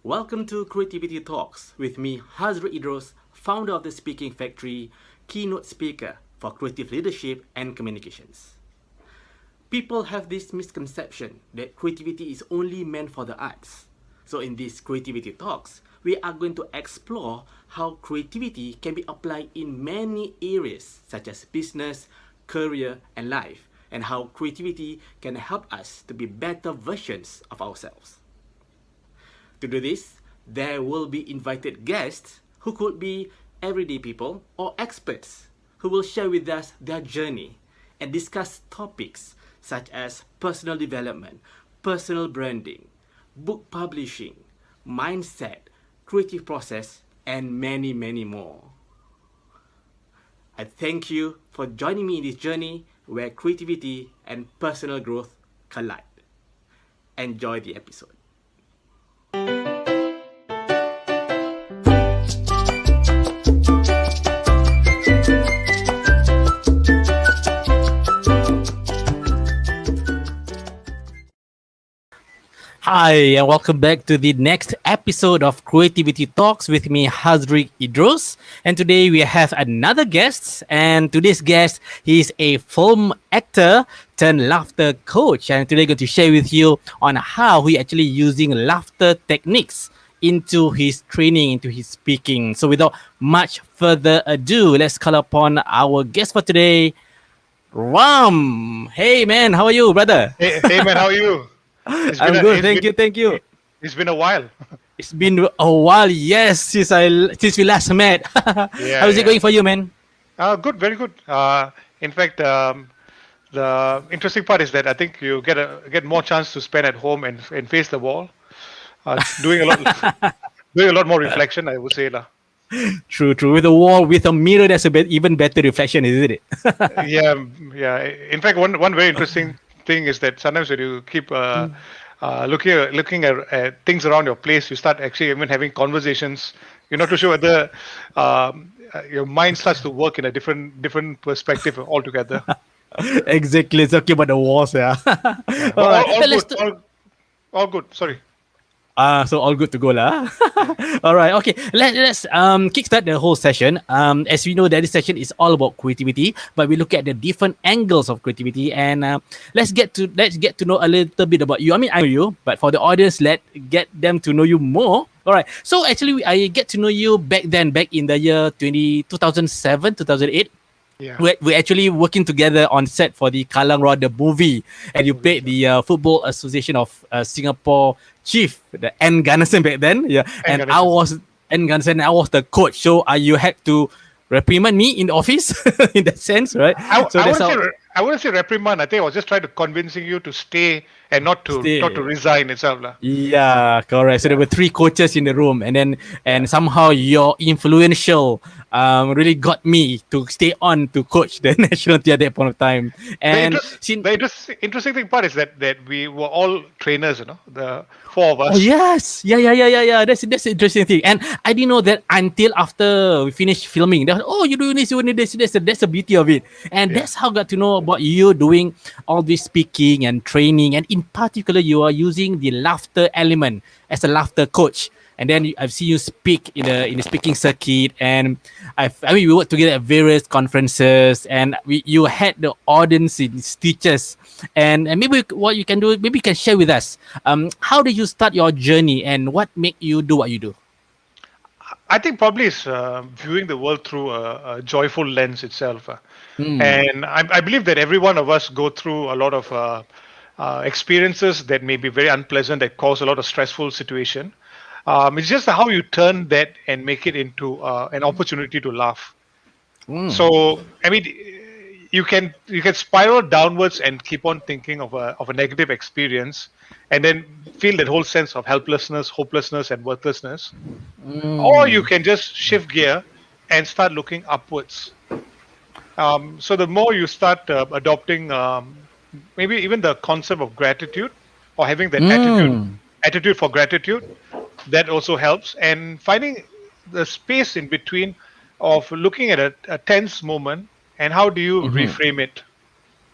Welcome to Creativity Talks with me, Hazriq Idrus, founder of the Speaking Factory, keynote speaker for creative leadership and communications. People have this misconception that creativity is only meant for the arts. So in these Creativity Talks, we are going to explore how creativity can be applied in many areas such as business, career, and life, and how creativity can help us to be better versions of ourselves. To do this, there will be invited guests who could be everyday people or experts who will share with us their journey and discuss topics such as personal development, personal branding, book publishing, mindset, creative process, and many, many more. I thank you for joining me in this journey where creativity and personal growth collide. Enjoy the episode. Hi, and welcome back to the next episode of Creativity Talks with me, Hazriq Idrus. And today we have another guest. And today's guest, he's a film actor turned laughter coach. And today I'm going to share with you on how he actually using laughter techniques into his training, into his speaking. So without much further ado, let's call upon our guest for today, Ram. Hey man, how are you, brother? Hey man, how are you? I'm good. Thank you. It's been a while. It's been a while, yes, since we last met. How's it going for you, man? Good, very good. In fact, the interesting part is that I think you get more chance to spend at home and face the wall, doing a lot more reflection, I would say lah. True. With a wall, with a mirror, that's even better reflection, isn't it? Yeah. In fact, one very interesting thing is that sometimes when you keep looking at things around your place, you start actually even having conversations. You're not too sure whether your mind starts to work in a different perspective altogether. Exactly. It's okay about the walls, yeah. All good. Sorry. So all good to go lah. All right, okay. Let's kickstart the whole session. As we know that this session is all about creativity, but we look at the different angles of creativity, and let's get to know a little bit about you. I mean, I know you, but for the audience, let's get them to know you more. All right. So actually, I get to know you back in the year 2007, 2008. Yeah. We're actually working together on set for the Kallang Roar, the movie, and you played the Football Association of Singapore chief, the N. Gunnison back then. Yeah, and I was N. Gunnison. I was the coach. So you had to reprimand me in the office in that sense, right? I wouldn't say reprimand. I think I was just trying to convincing you to stay and not to resign itself lah. Yeah, correct. So there were 3 coaches in the room, and somehow your influential really got me to stay on to coach the national team at that point of time. And the interesting thing part is that we were all trainers, the 4 of us. Oh yes, yeah. That's the interesting thing. And I didn't know that until after we finished filming. They were, you're doing this, That's the beauty of it. And that's how I got to know about you doing all this speaking and training, and in particular, you are using the laughter element as a laughter coach. And then I've seen you speak in the speaking circuit, and we worked together at various conferences, and you had the audience in stitches. And maybe what you can do, maybe you can share with us, how did you start your journey, and what made you do what you do? I think probably it's viewing the world through a joyful lens itself. And I believe that every one of us go through a lot of experiences that may be very unpleasant, that cause a lot of stressful situation. It's just how you turn that and make it into an opportunity to laugh. So, I mean, you can spiral downwards and keep on thinking of a negative experience, and then feel that whole sense of helplessness, hopelessness, and worthlessness. Or you can just shift gear and start looking upwards. So the more you start adopting maybe even the concept of gratitude, or having that attitude for gratitude, that also helps. And finding the space in between of looking at a tense moment, and how do you reframe it?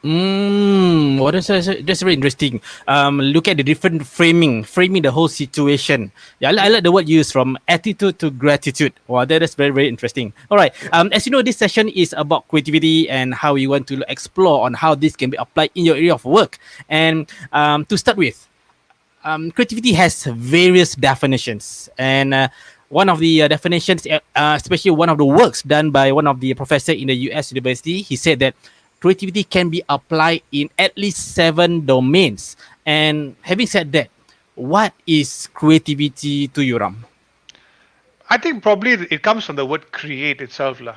Well, that's very interesting. Look at the different framing the whole situation. Yeah, I like the word used from attitude to gratitude. Wow, that's very, very interesting. All right. Yeah. As you know, this session is about creativity and how you want to explore on how this can be applied in your area of work. And to start with, creativity has various definitions, and one of the definitions, especially one of the works done by one of the professor in the U.S. university, he said that creativity can be applied in at least 7 domains. And having said that, what is creativity to you, Ram? I think probably it comes from the word create itself, lah.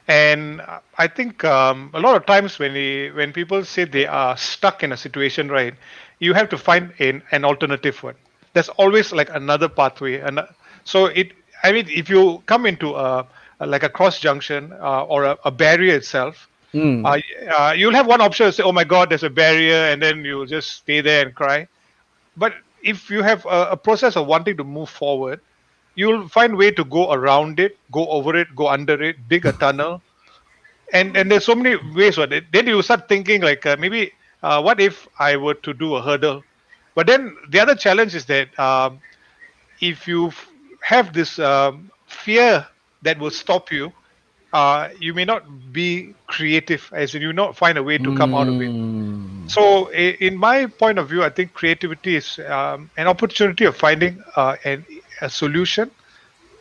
And I think a lot of times when people say they are stuck in a situation, right, you have to find an alternative one. There's always like another pathway, and so I mean, if you come into like a cross junction or a barrier itself, Mm. you'll have one option to say, "Oh my God, there's a barrier," and then you'll just stay there and cry. But if you have a process of wanting to move forward, you'll find way to go around it, go over it, go under it, dig a tunnel, and there's so many ways on it. Then you start thinking like maybe what if I were to do a hurdle? But then the other challenge is that if you have this fear that will stop you, you may not be creative, as in you not find a way to come out of it. Mm. So, in my point of view, I think creativity is an opportunity of finding a solution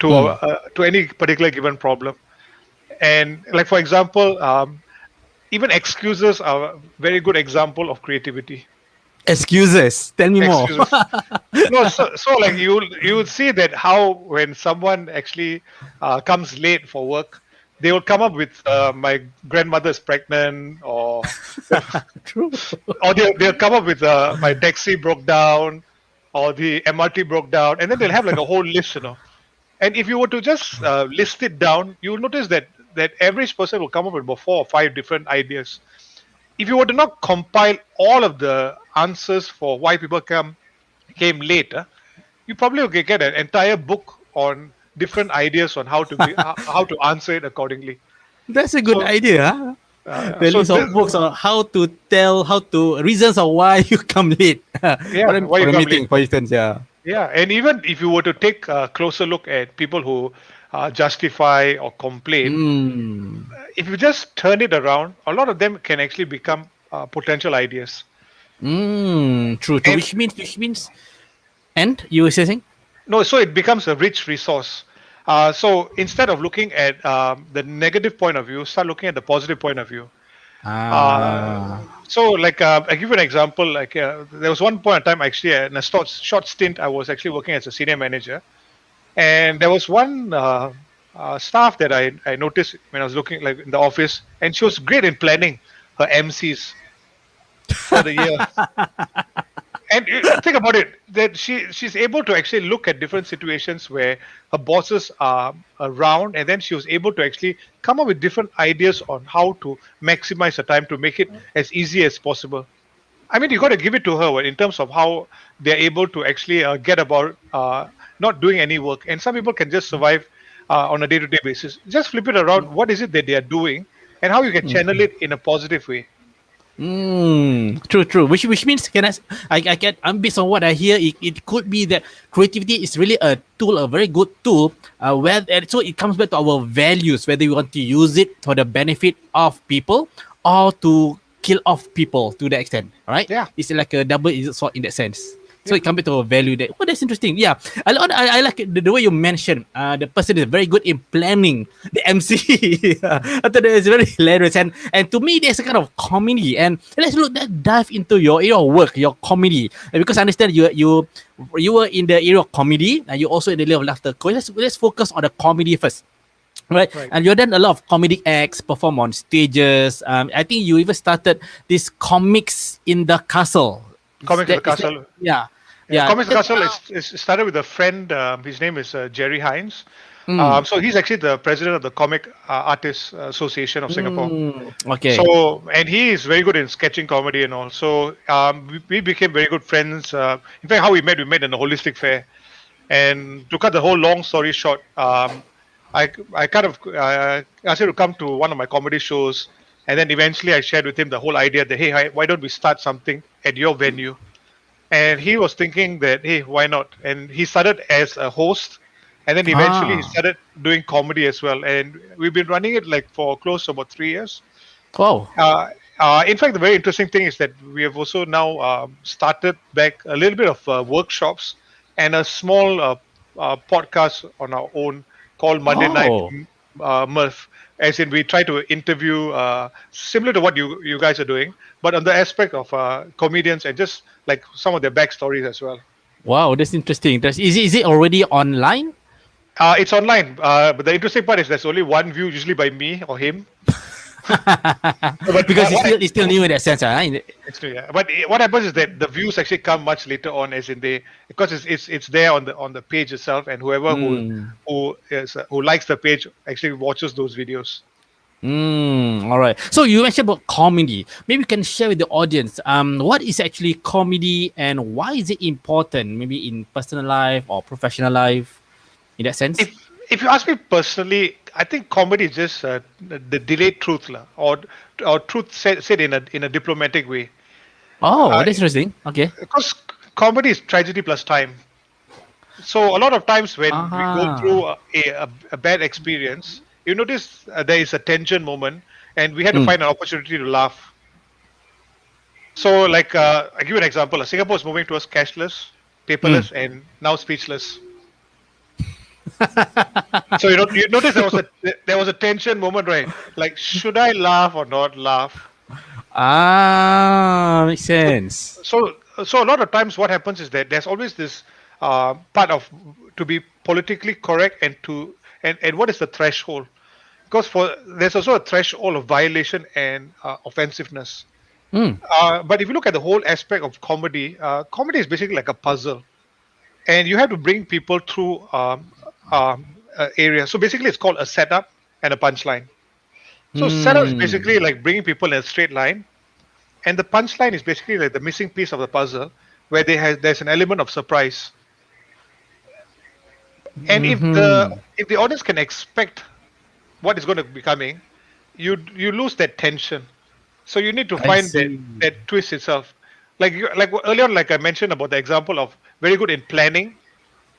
Mm. to any particular given problem. And, like for example, even excuses are a very good example of creativity. Excuses. Tell me more. Excuses. No, so like you will see that how when someone actually comes late for work, they will come up with my grandmother's pregnant, True. or they'll come up with my taxi broke down, or the MRT broke down, and then they'll have like a whole list, you know. And if you were to just list it down, you'll notice that average person will come up with about 4 or 5 different ideas. If you were to not compile all of the answers for why people came late, you probably will get an entire book on different ideas on how to answer it accordingly. That's a good So idea. Huh? The so list this, of books on how to reasons of why you come late yeah, why you for a come late? meeting, for instance. Yeah. Yeah, and even if you were to take a closer look at people who justify or complain, Mm. if you just turn it around, a lot of them can actually become potential ideas. True. True. And Which means. And you were saying? no, so it becomes a rich resource. So instead of looking at the negative point of view, start looking at the positive point of view. Uh, Ah. so, like, I give you an example. Like, there was one point in time, actually, in a short stint, I was actually working as a senior manager, and there was one staff that I noticed when I was looking, like, in the office, and she was great in planning her MCs for the year. And think about it, that she's able to actually look at different situations where her bosses are around, and then she was able to actually come up with different ideas on how to maximize the time to make it as easy as possible. I mean, you got to give it to her in terms of how they're able to actually get about not doing any work. And some people can just survive on a day-to-day basis. Just flip it around. What is it that they are doing, and how you can channel it in a positive way. True, true. Which means I get based on what I hear, it could be that creativity is really a tool, a very good tool. So it comes back to our values, whether we want to use it for the benefit of people or to kill off people to the extent. All right, Yeah, it's like a double-edged sword in that sense. So yeah. it comes back to a value that. Oh, that's interesting. Yeah, I like it, the way you mentioned. The person is very good in planning the MC. I thought that is very hilarious, and to me, there's a kind of comedy. And let's dive into your area of work, your comedy, because I understand you were in the area of comedy, and you also in the area of laughter. Let's focus on the comedy first. Right, Right. and you've done a lot of comedic acts, perform on stages. I think you even started this comics in the castle. Comics in the Is that Castle. yeah, Yeah, yeah. Comics Castle is started with a friend. His name is Jerry Hines. Mm, So he's actually the president of the Comic Artists Association of Singapore. okay. So, and he is very good in sketching comedy and all. So we became very good friends. In fact, how we met in a holistic fair. And to cut the whole long story short, I kind of asked him to come to one of my comedy shows. And then eventually I shared with him the whole idea that, hey, why don't we start something at your venue? And he was thinking that, hey, why not? And he started as a host, and then eventually he Ah, started doing comedy as well. And we've been running it like for close to about 3 years. wow. Uh, in fact, the very interesting thing is that we have also now started back a little bit of workshops and a small podcast on our own called Monday Night Oh, Mirth. As in, we try to interview similar to what you guys are doing, but on the aspect of comedians and just like some of their backstories as well. wow, that's interesting. Is it already online? It's online, but the interesting part is there's only one view, usually by me or him. But Because it's still new in that sense, yeah. But what happens is that the views actually come much later on, as in because it's there on the page itself, and whoever Mm. who likes the page actually watches those videos. All right. So you mentioned about comedy. Maybe you can share with the audience what is actually comedy and why is it important, maybe in personal life or professional life, in that sense? If you ask me personally, I think comedy is just the delayed truth, lah, or truth said in a diplomatic way. Oh, Uh, that's interesting. Okay. because comedy is tragedy plus time. So a lot of times when we go through Ah. a bad experience, you notice there is a tension moment, and we had to Mm. find an opportunity to laugh. So, like, I give you an example. Singapore is moving towards cashless, Mm. paperless, and now speechless. So you notice there was a tension moment, right? Like, should I laugh or not laugh? Ah, makes sense. So a lot of times what happens is that there's always this part of to be politically correct and what is the threshold, because there's also a threshold of violation and offensiveness. Mm. But if you look at the whole aspect of comedy, comedy is basically like a puzzle, and you have to bring people through area. So basically it's called a setup and a punchline. So setup is basically Mm. like bringing people in a straight line, and the punchline is basically like the missing piece of the puzzle where there's an element of surprise. And Mm-hmm. if the audience can expect what is going to be coming, you lose that tension. So you need to I find see. that twist itself. Like earlier on, like I mentioned about the example of very good in planning.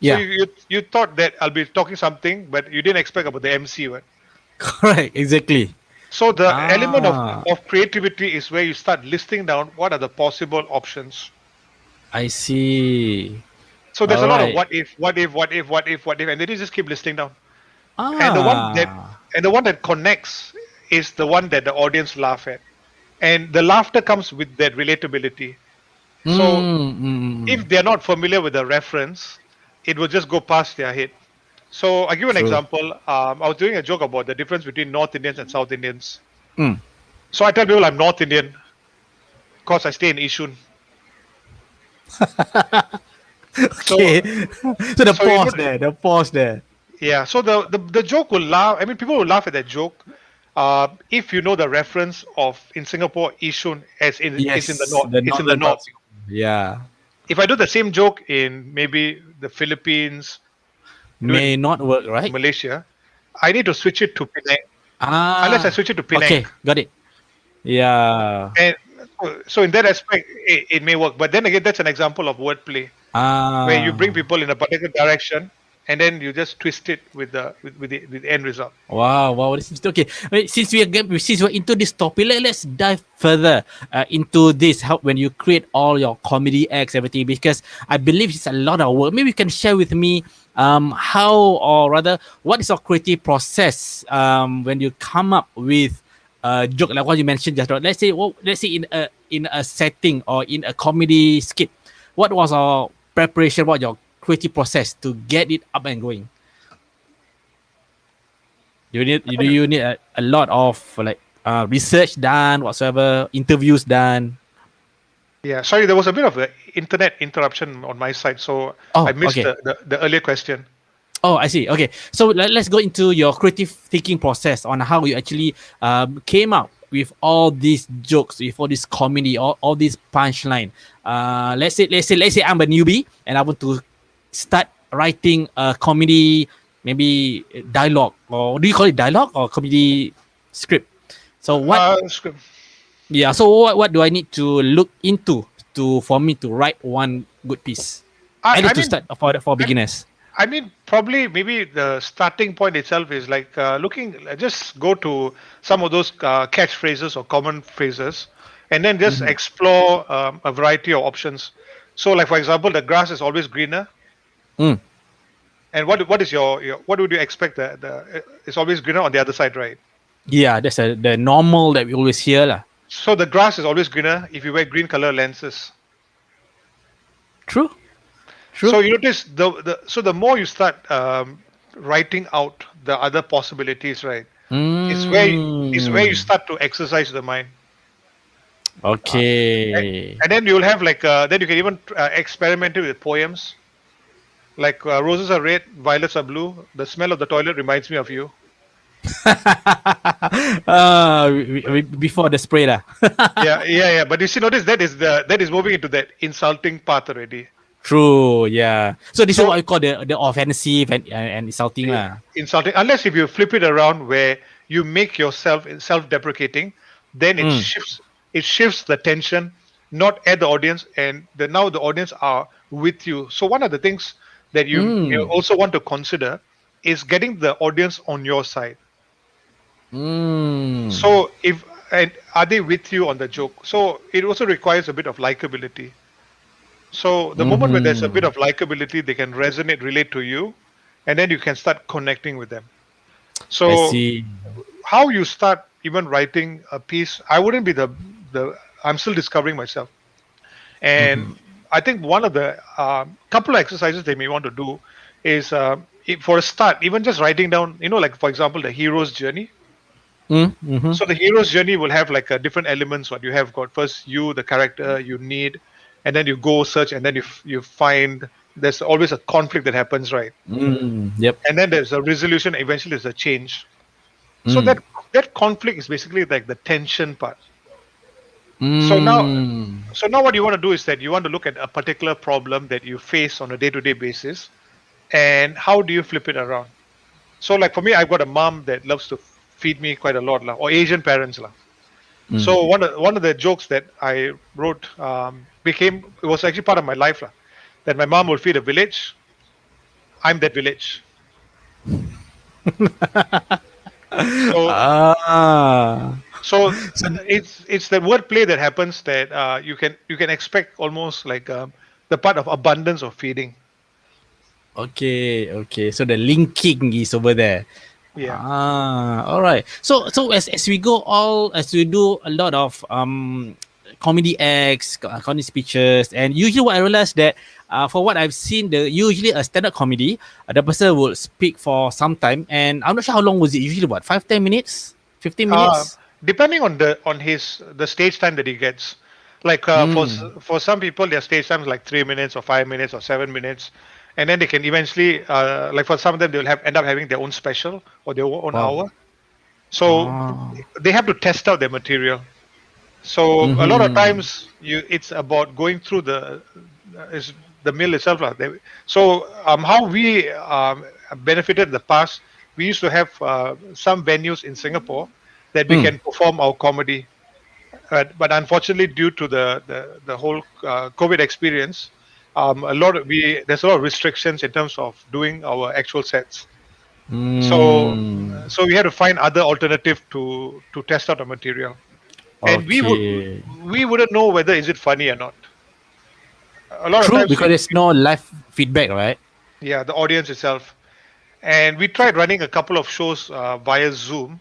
So Yeah. you thought that I'll be talking something, but you didn't expect about the MC, right? Correct. Exactly. So the element Ah, of creativity is where you start listing down what are the possible options. I see. So there's All a lot of right. what if, what if, what if, what if, what if, and then you just keep listing down. And the one that Ah. and the one that connects is the one that the audience laugh at. And the laughter comes with that relatability. So if they're not familiar with the reference, it will just go past their head. So I give you an True. example. I was doing a joke about the difference between North Indians and South Indians. Mm. So I tell people I'm North Indian because I stay in Yishun. So Okay. So the so you know pause there. The pause there. yeah. So the joke will laugh. I mean, people will laugh at that joke. If you know the reference of in Singapore, Yishun as in is in the Yes, north. the It's in the northern part north. of Singapore. Yeah. If I do the same joke in maybe the Philippines, do it May not work, in right? Malaysia, I need to switch it to Penang. Unless I Ah. switch it to Penang. Okay. Got it. Yeah. And so in that aspect, it may work. But then again, that's an example of wordplay where you bring Ah. people in a particular direction and then you just twist it with the end result. Wow, wow, this is okay. Wait, since we're into this topic, let's dive further into this. How when you create all your comedy acts, everything, because I believe it's a lot of work. Maybe you can share with me how or rather what is your creative process when you come up with a joke like what you mentioned just now. Let's say in a setting or in a comedy skit. What was our preparation? What your creative process to get it up and going? Do you need a lot of like research done, whatsoever, interviews done? Yeah, sorry, there was a bit of an internet interruption on my side, so I Oh, missed okay. the earlier question. Oh, I see. Okay, so let's go into your creative thinking process on how you actually came up with all these jokes, with all this comedy, all this punchline. Let's say I'm a newbie and I want to start writing a comedy, maybe dialogue, or do you call it dialogue or comedy script? So what? Yeah. So what do I need to look into for me to write one good piece? At I least to mean, start for beginners. I mean, probably maybe the starting point itself is like just go to some of those catchphrases or common phrases, and then just Mm-hmm. explore a variety of options. So, like for example, the grass is always greener. Mm. And what is your what would you expect the it's always greener on the other side, right? Yeah, that's the normal that we always hear lah. So the grass is always greener if you wear green color lenses. True. True. So you notice the more you start writing out the other possibilities, right? Is where you Mm. start to exercise the mind. Okay. And then you'll have like then you can even experiment with poems like roses are red, violets are blue. The smell of the toilet reminds me of you. Before the spray lah. Yeah. But you see, notice that is moving into that insulting path already. True. Yeah. So this is So what we call the offensive and insulting yeah, lah. insulting, unless if you flip it around where you make yourself self-deprecating, then Mm. it shifts the tension not at the audience, and now the audience are with you. So one of the things that you Mm. also want to consider is getting the audience on your side. Mm. So if and are they with you on the joke? So it also requires a bit of likability. So the moment where there's a bit Mm-hmm. of likability, they can resonate, relate to you, and then you can start connecting with them. I So see. how you start even writing a piece, I wouldn't be the I'm still discovering myself. Mm-hmm. And I think one of the couple of exercises they may want to do is for a start, even just writing down, like for example, the hero's journey. Mm-hmm. So the hero's journey will have like different elements. What you have got first, you, the character, you need, and then you go search, and then you find there's always a conflict that happens, right? Yep. And then there's a resolution. Eventually, there's a change. So Mm. that conflict is basically like the tension part. So now, Mm. so now what you want to do is that you want to look at a particular problem that you face on a day-to-day basis, and how do you flip it around? So like for me, I've got a mom that loves to feed me quite a lot, lah, or Asian parents, lah. Mm. So one of the jokes that I wrote it was actually part of my life, lah, that my mom will feed a village. I'm that village. So Ah. so So it's the wordplay that happens that you can expect almost like the part of abundance of feeding. okay. So the linking is over there. Yeah. All right. So as we go as we do a lot of comedy acts, comedy speeches, and usually what I realize that for what I've seen, usually a stand-up comedy, the person will speak for some time, and I'm not sure how long was it. Usually what 5-10 minutes, 15 Uh, minutes. Depending on the stage time that he gets. Like Mm. for some people, their stage time is like 3 minutes or 5 minutes or 7 minutes, and then they can eventually like for some of them they'll end up having their own special or their own Wow. hour. So Ah. they have to test out their material. So a lot of Mm-hmm. times it's about going through is the mill itself, lah. So how we benefited in the past, we used to have some venues in Singapore that we Mm. can perform our comedy. But unfortunately, due to the whole COVID experience, there's a lot of restrictions in terms of doing our actual sets. So Mm. so we had to find other alternative to test out the material, and Okay. we wouldn't know whether is it funny or not. A lot of True, times, because there's no live feedback, right? yeah, the audience itself. And we tried running a couple of shows via Zoom.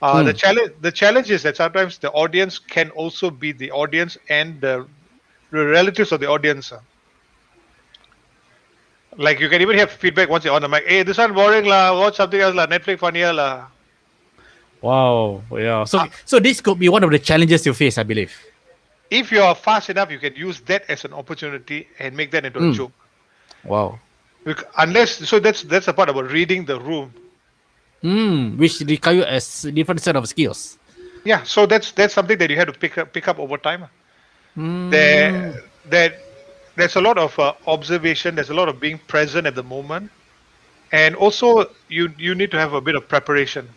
The Mm. challenge is that sometimes the audience can also be the audience and the relatives of the audience. Like you can even have feedback once you're on the mic. Hey, this one boring lah. Watch something else lah. Netflix funnier lah. Wow. Yeah. So Uh, so this could be one of the challenges you face, I believe. if you are fast enough, you can use that as an opportunity and make that into a Mm. joke. Wow. Unless so that's the part about reading the room. Which require a different set of skills. Yeah, so that's something that you have to pick up over time. There Mm. that there's a lot of observation. There's a lot of being present at the moment, and also you need to have a bit of preparation.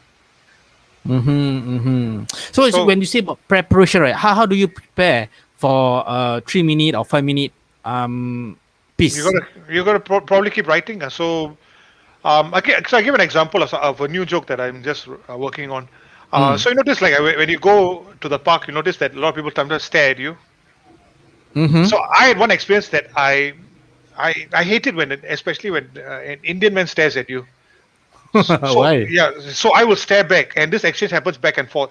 So it's So when you say about preparation, right? How do you prepare for a 3 minute or 5 minute you piece? gotta probably keep writing. Okay, so I give an example of a new joke that I'm just working on. Mm. So you notice, like when you go to the park, you notice that a lot of people sometimes stare at you. Mm-hmm. So I had one experience that I hate it when, especially when an Indian man stares at you. So Why? yeah, so I will stare back, and this exchange happens back and forth.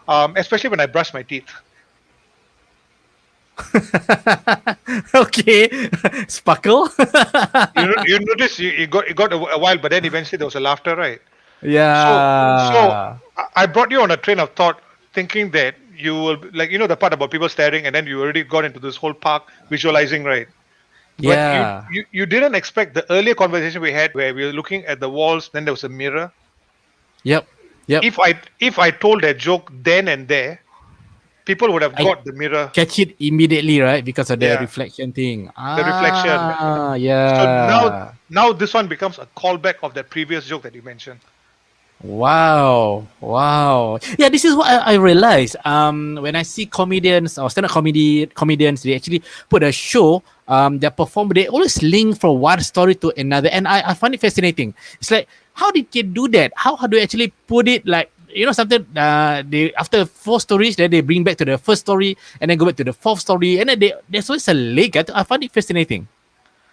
Especially when I brush my teeth. Okay, sparkle. You notice you got a while, but then eventually there was a laughter, right? So Yeah. I brought you on a train of thought, thinking that you will like the part about people staring, and then you already got into this whole park visualizing, right? But Yeah. you didn't expect the earlier conversation we had where we were looking at the walls, then there was a mirror. Yep. Yep. If I told that joke then and there, people would have I got the mirror. catch it immediately, right? Because of the Yeah, reflection thing. the reflection. Ah, So now yeah. now this one becomes a callback of that previous joke that you mentioned. Wow, wow. Yeah, this is what I realized. When I see comedians or stand-up comedians, they actually put a show. They perform. They always link from one story to another, and I find it fascinating. It's like, how did they do that? How do they actually put it like, something? They after four stories, then they bring back to the first story, and then go back to the fourth story, and then there's always a link. I find it fascinating.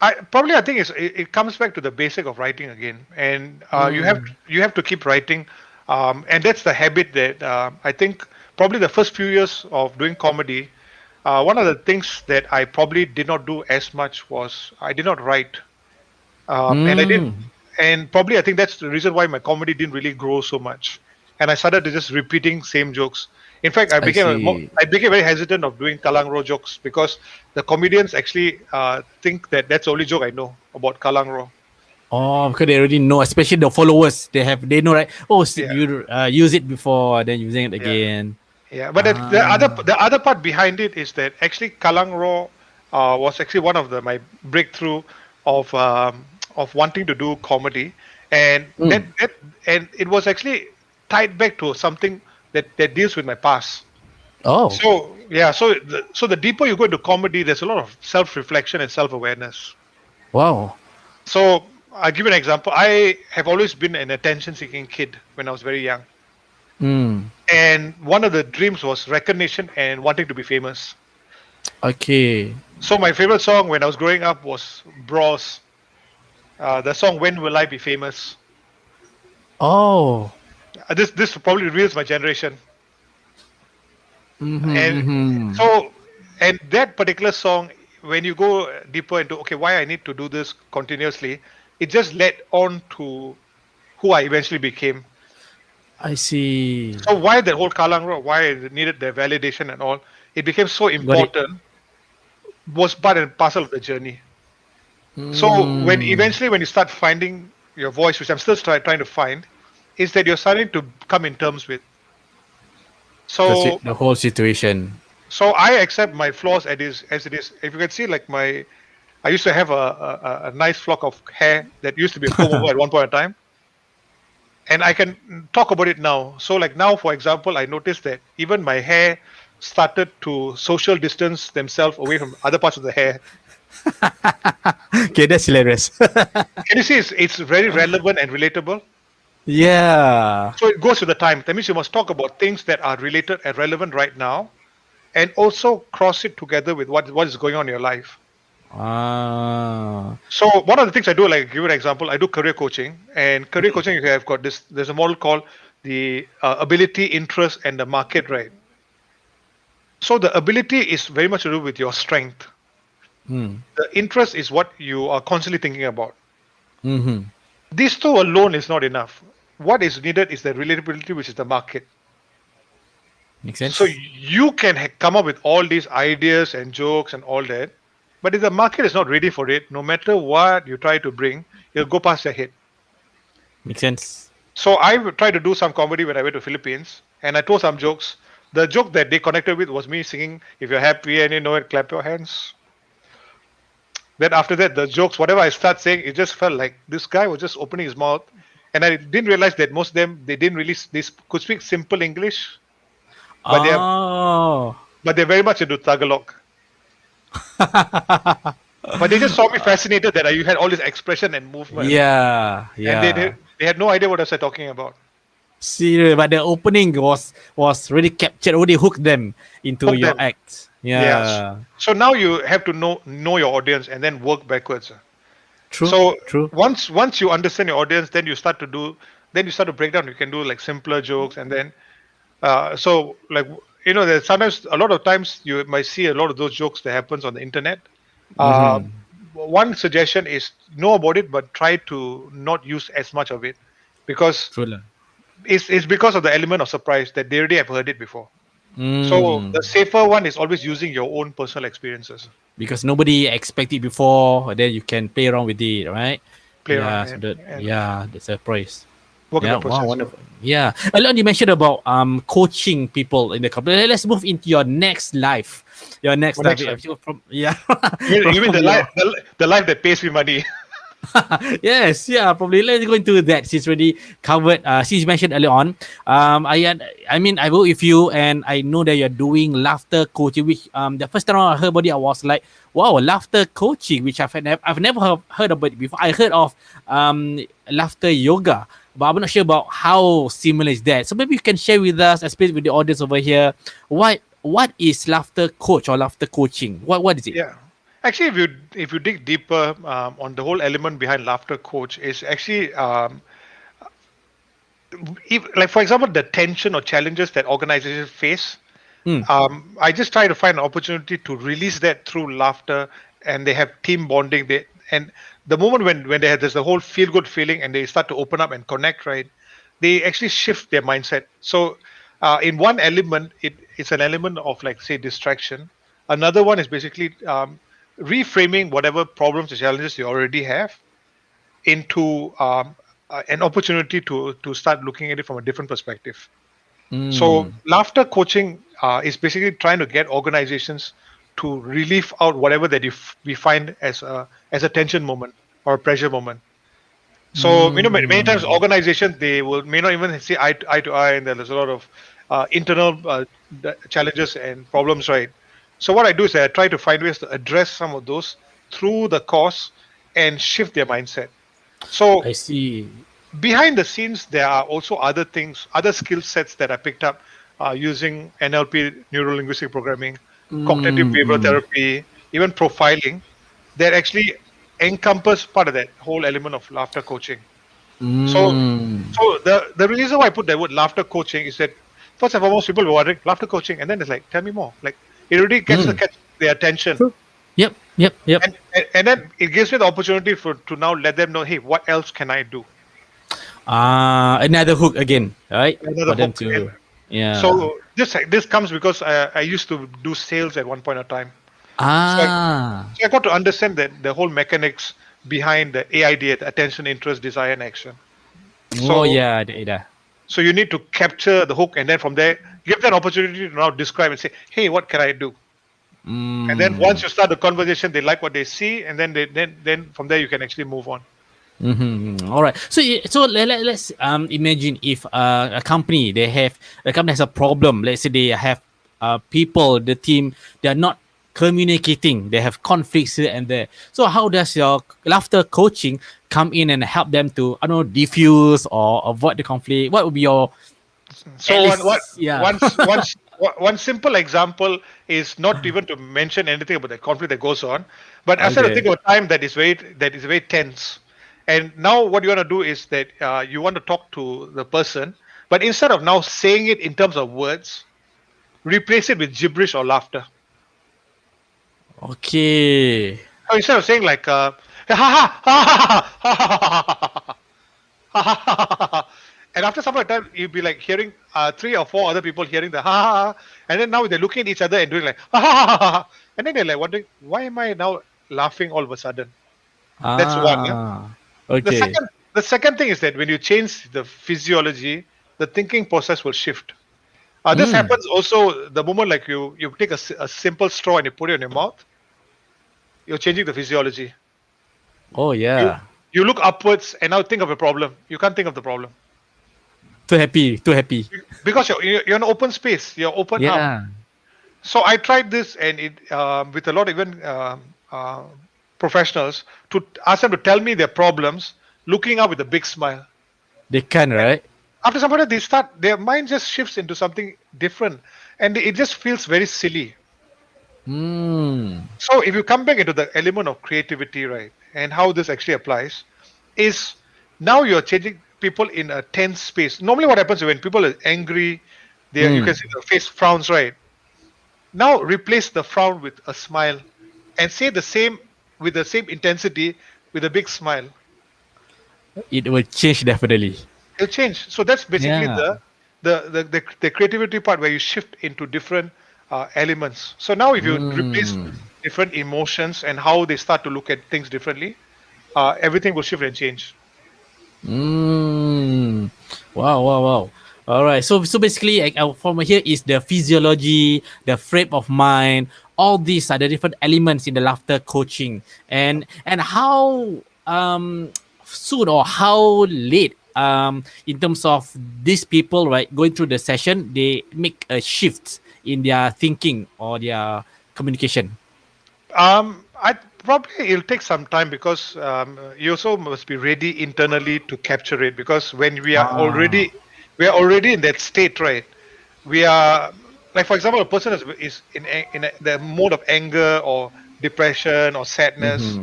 I think it comes back to the basic of writing again, and you have to keep writing, and that's the habit that I think probably the first few years of doing comedy. One of the things that I probably did not do as much was I did not write, and I didn't, Mm, and probably I think that's the reason why my comedy didn't really grow so much, and I started to just repeating same jokes. In fact, I see. I became very hesitant of doing Kalangro jokes because the comedians actually think that that's the only joke I know about Kalangro. Oh, because they already know, especially the followers. They know, right? Oh, Yeah, you use it before, then using it yeah, again. yeah. But Ah, the other part behind it is that actually Kalangro was actually one of my breakthrough of wanting to do comedy, and mm. and it was actually tied back to something that deals with my past. Oh, So yeah, so the deeper you go into comedy, there's a lot of self-reflection and self-awareness. wow. So I'll give you an example. I have always been an attention-seeking kid when I was very young, Mm. and one of the dreams was recognition and wanting to be famous. Okay. So my favorite song when I was growing up was Bros. The song "When Will I Be Famous." Oh. This probably reveals my generation, Mm-hmm, and mm-hmm. so and that particular song, when you go deeper into okay, why I need to do this continuously, it just led on to who I eventually became. I see. So why that whole Kalang why it needed the validation and all, it became so Got it. important, was part and parcel of the journey. So Mm. when you start finding your voice, which I'm still trying to find, is that you're starting to come in terms with. So The whole situation. so I accept my flaws as it is. If you can see, like I used to have a nice flock of hair that used to be a comb over at one point in time, and I can talk about it now. So like now, for example, I noticed that even my hair started to social distance themselves away from other parts of the hair. Okay, that's hilarious. Can you see it's very relevant and relatable? Yeah. So it goes with the time. That means you must talk about things that are related and relevant right now, and also cross it together with what is going on in your life. Ah. So one of the things I do, like give you an example, I do career coaching, and career coaching, you have got this. There's a model called the ability, interest, and the market, right? So the ability is very much to do with your strength. Mm. The interest is what you are constantly thinking about. Mm-hmm. These two alone is not enough. What is needed is the relatability, which is the market. Makes So sense. you can come up with all these ideas and jokes and all that, but if the market is not ready for it, no matter what you try to bring, you'll go past your head. Makes sense. So I tried to do some comedy when I went to Philippines, and I told some jokes. The joke that they connected with was me singing, "If you're happy and you know it, clap your hands." Then after that, the jokes, whatever I start saying, it just felt like this guy was just opening his mouth, and I didn't realize that most of them they didn't really could speak simple English, but Oh. they're very much into Tagalog. But they just saw me fascinated that you had all this expression and movement, Yeah, and yeah. they had no idea what I was talking about. Serious, but the opening was really captured, already hooked them into Hook your them. act. Yeah. Yeah. So now you have to know your audience and then work backwards. True, So true. once you understand your audience, then you start to break down. You can do like simpler jokes, and then so like there's sometimes a lot of times you might see a lot of those jokes that happens on the internet. Uh, Mm-hmm. One suggestion is know about it, but try to not use as much of it because True lah. it's because of the element of surprise that they already have heard it before. So Mm. the safer one is always using your own personal experiences. Because nobody expected before, then you can play around with it, right? Play around Yeah, so and that's a price. work in Yeah, the wow, process. wonderful. Yeah, a lot you mentioned about coaching people in the company. Let's move into your next life. Your next What life. next life? From yeah, You mean from the your the life that pays me money? yes, yeah, probably. Let's go into that since already covered. Since you mentioned earlier on, I mean, I work with you, and I know that you're doing laughter coaching. Which the first time I heard about it, I was like, wow, laughter coaching, which I've never heard about it before. I heard of laughter yoga, but I'm not sure about how similar is that. So maybe you can share with us, especially with the audience over here, what is laughter coach or laughter coaching? What is it? Yeah. Actually, if you dig deeper on the whole element behind laughter coach is actually like for example the tension or challenges that organizations face. Hmm. I just try to find an opportunity to release that through laughter, and they have team bonding. And the moment when there's the whole feel good feeling and they start to open up and connect, right? They actually shift their mindset. So in one element, it's an element of like say distraction. Another one is basically reframing whatever problems or challenges you already have into an opportunity to start looking at it from a different perspective. So Hmm. laughter coaching is basically trying to get organizations to relieve out whatever that we find as a tension moment or a pressure moment. So many times Hmm. organizations they may not even see eye to eye, and there's a lot of internal challenges and problems, right? So what I do is I try to find ways to address some of those through the course and shift their mindset. I So see. behind the scenes, there are also other things, other skill sets that I picked up using NLP, neuro linguistic programming, cognitive behavioral Mm, therapy, even profiling that actually encompass part of that whole element of laughter coaching. So, mm, so the reason why I put that word laughter coaching is that first and foremost, people were wondering laughter coaching, and then it's like, tell me more. Like it really mm. catch their attention, True. Yep, yep, yep. and then it gives me the opportunity to now let them know, hey, what else can I do? Another hook again, right? Another For them hook. to, yeah. So this comes because I used to do sales at one point of time. So Ah, I got to understand that the whole mechanics behind the AID, the attention, interest, desire, and action. oh So yeah, ada. so you need to capture the hook, and then from there give them an opportunity to now describe and say, hey, what can I do? And then once Mm. you start the conversation, they like what they see, and then then from there you can actually move on. Mm-hmm. All right. So let's imagine if a company has a problem. Let's say they have people, the team, they are not communicating. They have conflicts here and there. So how does your laughter coaching come in and help them to, I don't know, diffuse or avoid the conflict? What would be your at So least, yeah. one simple example is not even to mention anything about the conflict that goes on, but I started to Okay. think of a time that is very tense. And now what you want to do is that you want to talk to the person, but instead of now saying it in terms of words, replace it with gibberish or laughter. Okay. So instead of saying like ha ha ha ha ha ha, and after some time you'll be like hearing three or four other people hearing the ha ha ha, and then now they're looking at each other and doing like ha ha ha ha ha, and then they're like wondering why am I now laughing all of a sudden. That's one. Yeah? Ah. The Okay. second the second thing is that when you change the physiology, the thinking process will shift. This Mm. happens also the moment like you take a simple straw and you put it in your mouth, you're changing the physiology. Oh You yeah. You look upwards and now think of a problem. You can't think of the problem Too happy. Too happy. because you're in open space. You're open up. Yeah. So I tried this, and it with a lot of even professionals to ask them to tell me their problems, looking up with a big smile. They can, right? After some point, their mind just shifts into something different, and it just feels very silly. So if you come back into the element of creativity, right, and how this actually applies, is now you're changing people in a tense space. Normally, what happens when people are angry, you can see the face frowns, right? Now replace the frown with a smile, and say the same with the same intensity with a big smile. It will change definitely. It'll change. So that's basically Yeah. the creativity part where you shift into different elements. So now if you replace different emotions and how they start to look at things differently, everything will shift and change. Wow, wow, wow. All right. So basically, from here is the physiology, the frame of mind. All these are the different elements in the laughter coaching, and how soon or how late in terms of these people, right, going through the session, they make a shift in their thinking or their communication. I probably it'll take some time because you also must be ready internally to capture it. Because when we are already in that state, right? We are like, for example, a person is in the mode of anger or depression or sadness.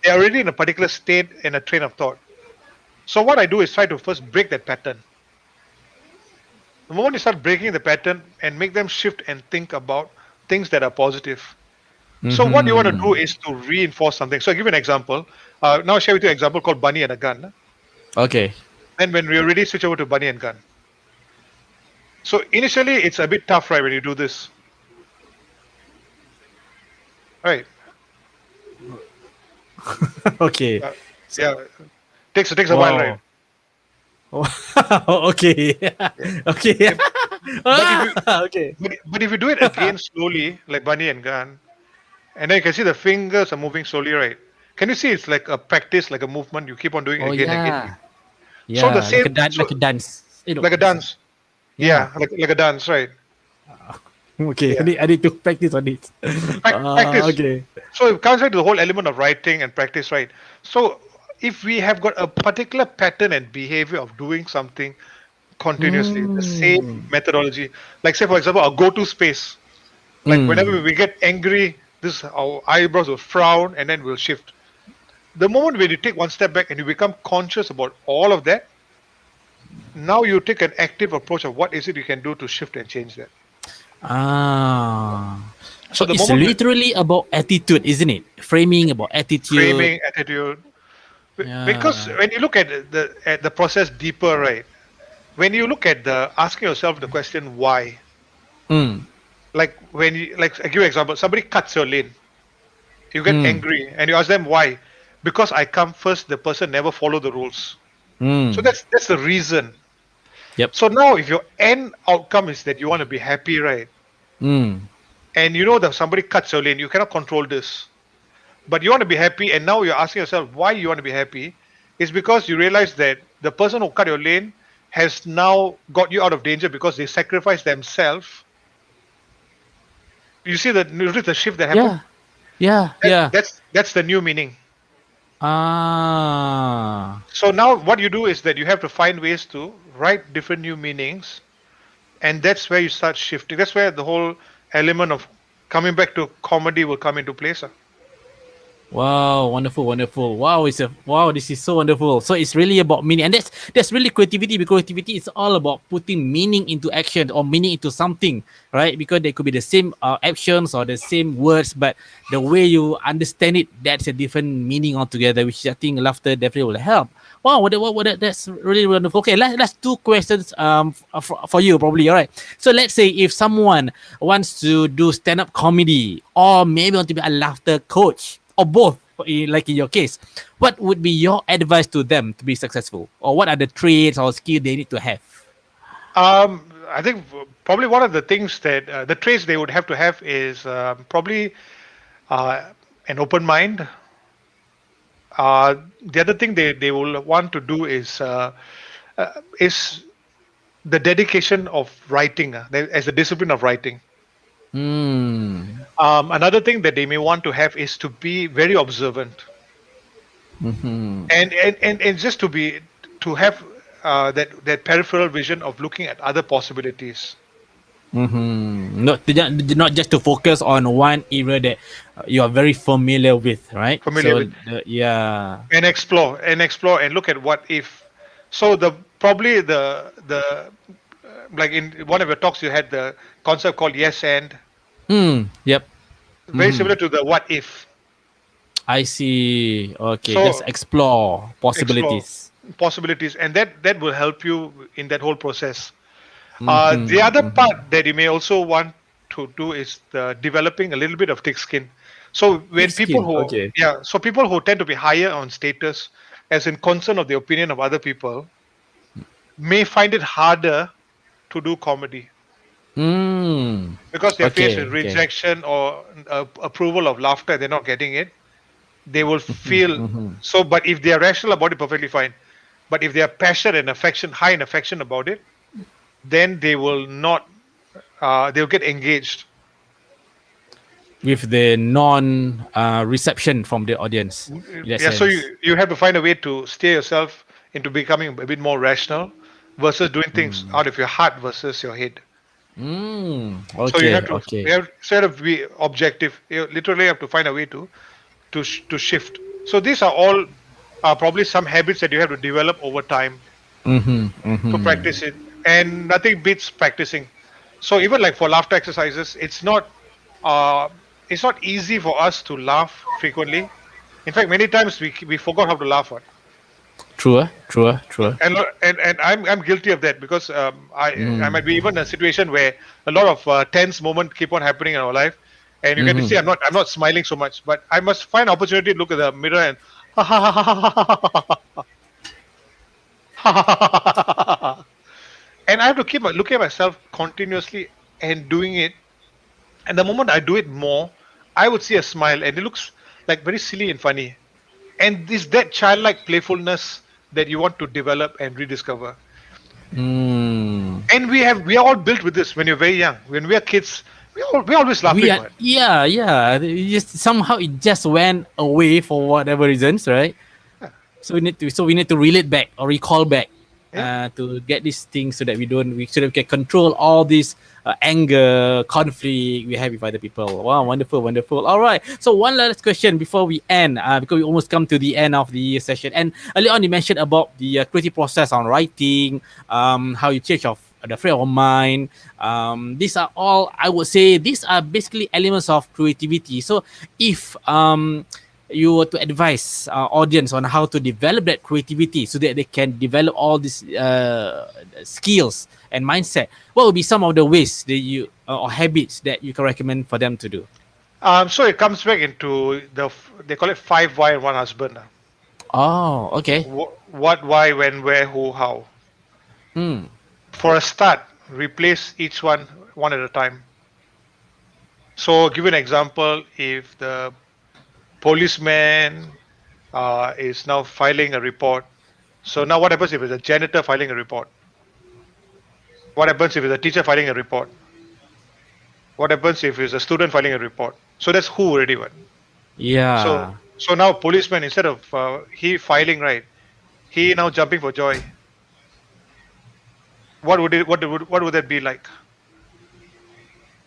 They're already in a particular state and a train of thought. So what I do is try to first break that pattern. The moment you start breaking the pattern and make them shift and think about things that are positive. So what you want to do is to reinforce something. So I'll give you an example. Now I'll share with you an example called Bunny and a Gun. Okay. And when we're ready, switch over to Bunny and Gun. So initially, it's a bit tough, right, when you do this. Right. Okay. Yeah. Takes a while, right? Okay. Okay. Okay. But if you do it again slowly, like Bunny and Gun, and then you can see the fingers are moving slowly, right? Can you see it's like a practice, like a movement? You keep on doing it Oh again and yeah. again. So Yeah, the same, like a dance. You know, like a dance. Yeah. Yeah, like a dance, right? Okay, Yeah. I need to practice on it. Practice. Okay. So it comes back to the whole element of writing and practice, right? So if we have got a particular pattern and behavior of doing something continuously, the same methodology, like say for example, our go-to space, like whenever we get angry, this our eyebrows will frown and then we'll shift. The moment when you take one step back and you become conscious about all of that, now you take an active approach of what is it you can do to shift and change that. Ah. So So the it's moment literally about attitude, isn't it? Framing about attitude. framing, attitude, because Yeah. when you look at the process deeper, right? When you look at the asking yourself the question why, like when you like I give you an example, somebody cuts your lane, you get angry and you ask them why, because I come first, the person never follow the rules. So that's the reason. Yep. So now if your end outcome is that you want to be happy, right? And you know that somebody cuts your lane, you cannot control this. But you want to be happy, and now you're asking yourself why you want to be happy, is because you realize that the person who cut your lane has now got you out of danger because they sacrificed themselves. You see the shift that happened? Yeah. Yeah. That's the new meaning. Ah. So now what you do is that you have to find ways to write different new meanings, and that's where you start shifting. That's where the whole element of coming back to comedy will come into place. Wow, wonderful, wonderful. Wow, this is so wonderful. So it's really about meaning, and that's really creativity. Because creativity is all about putting meaning into action or meaning into something, right? Because they could be the same actions or the same words, but the way you understand it, that's a different meaning altogether. Which I think laughter definitely will help. Wow, that's really wonderful. Okay, let's two questions for you probably. All right. So let's say if someone wants to do stand up comedy or maybe want to be a laughter coach or both, like in your case, what would be your advice to them to be successful, or what are the traits or skills they need to have? I think probably one of the things that the traits they would have to have is probably an open mind, the other thing they will want to do is the dedication of writing as a discipline of writing. Mm. Another thing that they may want to have is to be very observant Mm-hmm. and just to have that peripheral vision of looking at other possibilities. Mm-hmm. Not just to focus on one area that you are very familiar with, right? Familiar So with yeah. and look at what if. So the probably like in one of your talks you had the concept called yes and, Yep. very Mm-hmm. similar to the what if. I see. Okay, just So explore explore possibilities. possibilities, and that will help you in that whole process. The Mm-hmm. other Mm-hmm. part that you may also want to do is the developing a little bit of thick skin. So Thick when people skin. who Okay. yeah, so people who tend to be higher on status, as in concern of the opinion of other people, may find it harder to do comedy Mm. because they're faced Okay. with Okay. rejection or approval of laughter. They're not getting it. They will Mm-hmm. feel Mm-hmm. so. But if they are rational about it, perfectly fine. But if they are passionate and affection, high in affection about it, then they will not. They'll get engaged. With the non reception from the audience, in that Yeah, so sense. you have to find a way to steer yourself into becoming a bit more rational versus doing things Mm. out of your heart versus your head. So you Okay. have to Okay. you have instead of be objective, you literally have to find a way to shift. So these are all probably some habits that you have to develop over time Mm-hmm. to Mm-hmm. practice it, and nothing beats practicing. So even like for laughter exercises, uh, it's not easy for us to laugh frequently. In fact, many times we forgot how to laugh. What? True. True. True. And I'm guilty of that because I Mm. might be even in a situation where a lot of tense moments keep on happening in our life, and you get to see Mm-hmm. I'm not smiling so much, but I must find opportunity to look at the mirror and and I have to keep looking at myself continuously and doing it. And the moment I do it more, I would see a smile, and it looks like very silly and funny. And this that childlike playfulness that you want to develop and rediscover. Mm. And we are all built with this when you're very young. When we are kids, we're always We laughing, are, right? yeah, yeah. It just somehow it just went away for whatever reasons, right? Yeah. So we need to relate back or recall back Yeah. to get these things so that so that we can control all this anger, conflict we have with other people. Wow, wonderful, wonderful. All right. So one last question before we end, because we almost come to the end of the session. And earlier on, you mentioned about the creative process on writing, how you change of the frame of mind. These are all, I would say, these are basically elements of creativity. So if you were to advise audience on how to develop that creativity so that they can develop all these skills and mindset, what would be some of the ways that you or habits that you can recommend for them to do? So it comes back into they call it five why and one husband. Oh, okay. What, why, when, where, who, how. Hmm. For a start, replace each one at a time. So, give you an example. If the policeman is now filing a report, so now what happens if it's a janitor filing a report? What happens if it's a teacher filing a report? What happens if it's a student filing a report? So that's who already one. So Yeah. so now policeman, instead of he filing, right, he now jumping for joy. What would that be like?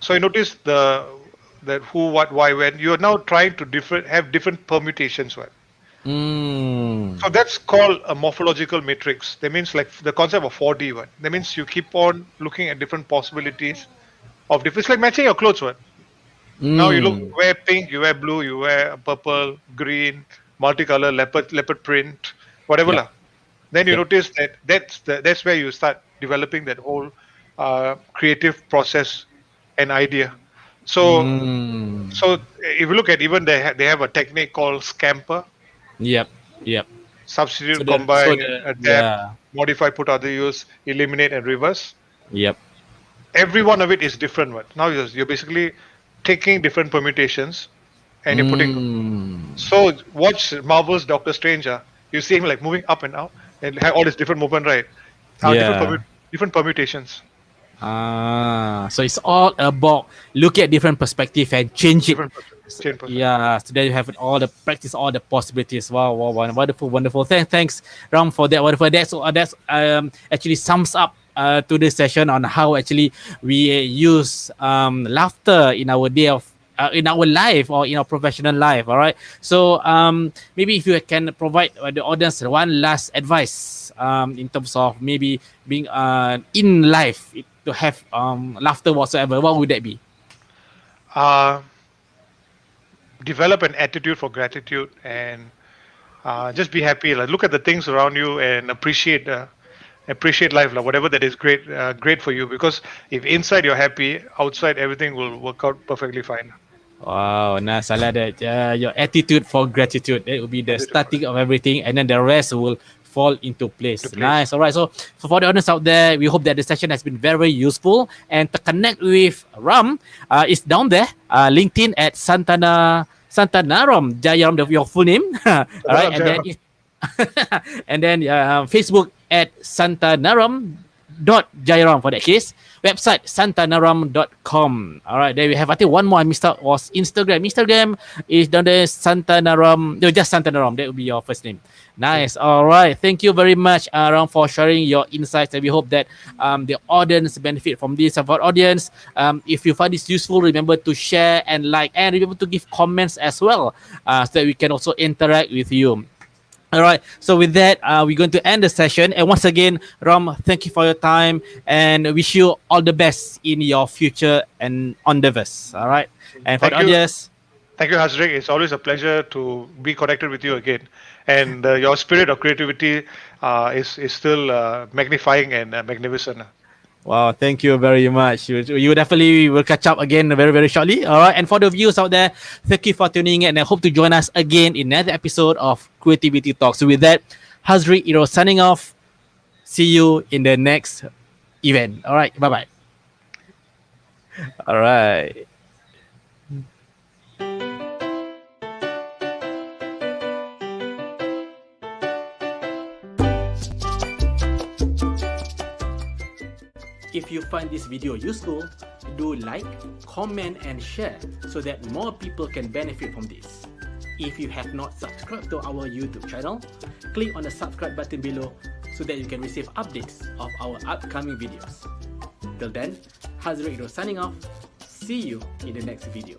So you notice the who, what, why, when. You are now trying to have different permutations. What? Hmm. So that's called a morphological matrix. That means like the concept of 4D. What? That means you keep on looking at different possibilities of different. It's like matching your clothes. What? Now Hmm. wear pink, you wear blue, you wear purple, green, multicolor, leopard print, whatever Yep. lah. Then you Yep. notice that that's where you start developing that whole creative process and idea. So Hmm. so if you look at even they have a technique called scamper, Yep. Yep. So substitute, the so combine, the adapt, yeah. modify, put other use, eliminate, and reverse. Yep. Every one of it is different one. Now you're basically taking different permutations and you're putting. So watch Marvel's Doctor Strange. You see him like moving up and out and have all this different movement, right? Different permutations. So it's all about look at different perspective and change it. Yeah, so there you have it, all the practice, all the possibilities. Wow, wonderful. Thanks, Ram, for that. Wonderful. That's actually sums up to this session on how actually we use laughter in our day of in our life or in our professional life. All right. So maybe if you can provide the audience one last advice in terms of maybe being in life to have laughter whatsoever, what would that be? Develop an attitude for gratitude and just be happy. Like, look at the things around you and appreciate life, like whatever that is great for you. Because if inside you're happy, outside everything will work out perfectly fine. Wow, nice. I like that. Your attitude for gratitude, that will be the starting of everything, and then the rest will fall into place. Nice. All right. So for the audience out there, we hope that the session has been very useful. And to connect with Ram, is down there, LinkedIn at Santhanaram Jayaaram, your full name. All right. And then Facebook at Santhanaram Jayaaram for that case. Website santhanaram.com. All right, there we have. I think one more I missed out was Instagram. Instagram is down there, Santhanaram. No, just Santhanaram. That will be your first name. Nice. All right. Thank you very much, Ram, for sharing your insights. And we hope that the audience benefit from this. Of our audience, if you find this useful, remember to share and like, and remember to give comments as well, so that we can also interact with you. All right. So with that, we're going to end the session. And once again, Ram, thank you for your time and wish you all the best in your future and endeavors. All right. And for the audience, thank you, Hazriq. It's always a pleasure to be connected with you again. And your spirit of creativity is still magnifying and magnificent. Wow, thank you very much. You definitely will catch up again very, very shortly. All right. And for the viewers out there, thank you for tuning in and I hope to join us again in another episode of Creativity Talks. So with that, Hazriq Idrus signing off. See you in the next event. All right. Bye-bye. All right. If you find this video useful, do like, comment and share so that more people can benefit from this. If you have not subscribed to our YouTube channel, click on the subscribe button below so that you can receive updates of our upcoming videos. Till then, Hazriq Idrus signing off. See you in the next video.